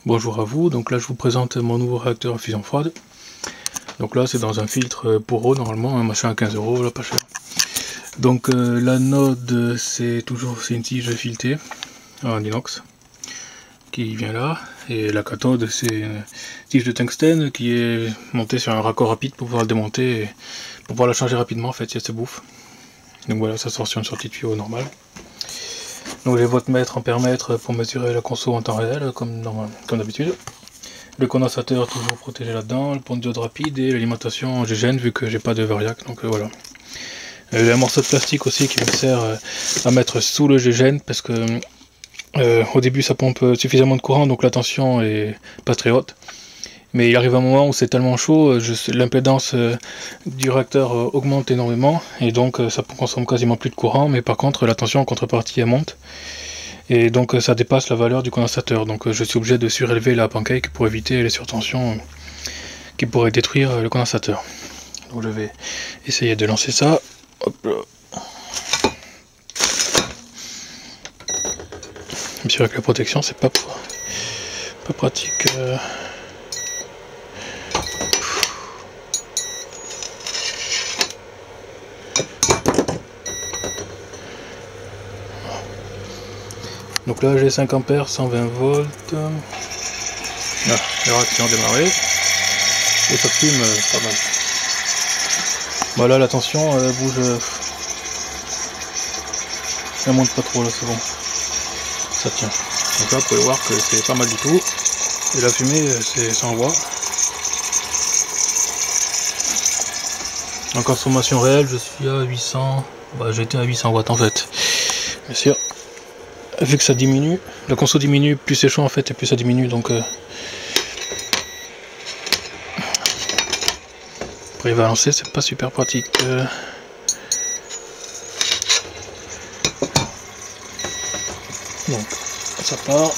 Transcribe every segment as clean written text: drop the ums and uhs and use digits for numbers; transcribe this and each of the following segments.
Bonjour à vous, donc là je vous présente mon nouveau réacteur à fusion froide. Donc là c'est dans un filtre pour eau normalement, un machin à 15 €, là pas cher. Donc l'anode c'est une tige filetée en inox qui vient là, et la cathode c'est une tige de tungstène qui est montée sur un raccord rapide pour pouvoir le démonter et pour pouvoir la changer rapidement en fait si elle se bouffe. Donc voilà, ça sort sur une sortie de tuyau normale. Donc j'ai voltmètre, ampèremètre pour mesurer la conso en temps réel comme d'habitude. Le condensateur toujours protégé là-dedans, le pont de diode rapide et l'alimentation en GGN vu que j'ai pas de variac, donc voilà. J'ai un morceau de plastique aussi qui me sert à mettre sous le GGN parce que au début ça pompe suffisamment de courant donc la tension est pas très haute. Mais il arrive un moment où c'est tellement chaud, l'impédance du réacteur augmente énormément et donc ça consomme quasiment plus de courant, mais par contre la tension en contrepartie elle monte. Et donc ça dépasse la valeur du condensateur, donc je suis obligé de surélever la pancake pour éviter les surtensions qui pourraient détruire le condensateur. Donc je vais essayer de lancer ça. Hop là. Bien sûr avec la protection c'est pas pratique. Donc là j'ai 5 ampères, 120 volts. Ah, les réactions ont démarré. Et ça fume pas mal. Voilà, la tension bouge. Elle monte pas trop là, c'est bon. Ça tient. Donc là vous pouvez voir que c'est pas mal du tout. Et la fumée c'est sans voix. En consommation réelle je suis à 800. Bah j'étais à 800 watts en fait. Bien sûr. Vu que ça diminue, la conso diminue, plus c'est chaud en fait et plus ça diminue, donc pour y balancer c'est pas super pratique. Donc ça part.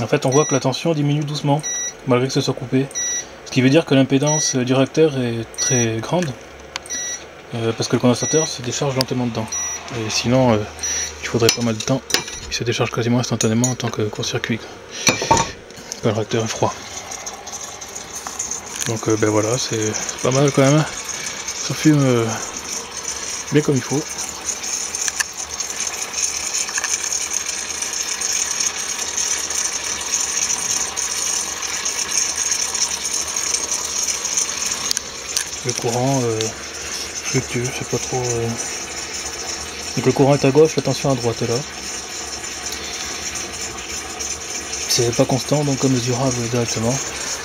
En fait on voit que la tension diminue doucement malgré que ce soit coupé, ce qui veut dire que l'impédance du réacteur est très grande parce que le condensateur se décharge lentement dedans, et sinon il faudrait pas mal de temps. Il se décharge quasiment instantanément en tant que court-circuit quand le réacteur est froid. Donc ben voilà, c'est pas mal quand même, ça fume bien comme il faut. Le courant fluctue, je sais pas trop. Donc le courant est à gauche, la tension à droite est là. C'est pas constant, donc mesurable directement.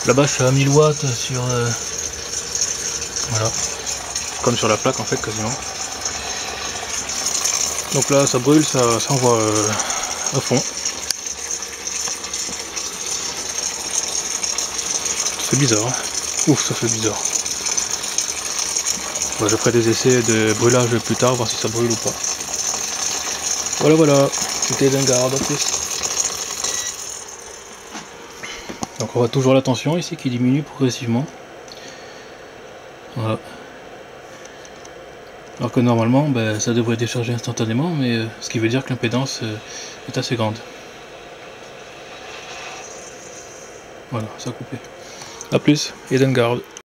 Là-bas je suis à 1000 watts sur... voilà. Comme sur la plaque en fait quasiment. Donc là ça brûle, ça envoie à fond. C'est bizarre, hein. Ouf, ça fait bizarre. Bon, je ferai des essais de brûlage plus tard, voir si ça brûle ou pas. Voilà, c'était Edengaard en plus. Donc on voit toujours la tension ici qui diminue progressivement. Voilà. Alors que normalement ben, ça devrait décharger instantanément, mais ce qui veut dire que l'impédance est assez grande. Voilà, ça a coupé. A plus, Edengaard.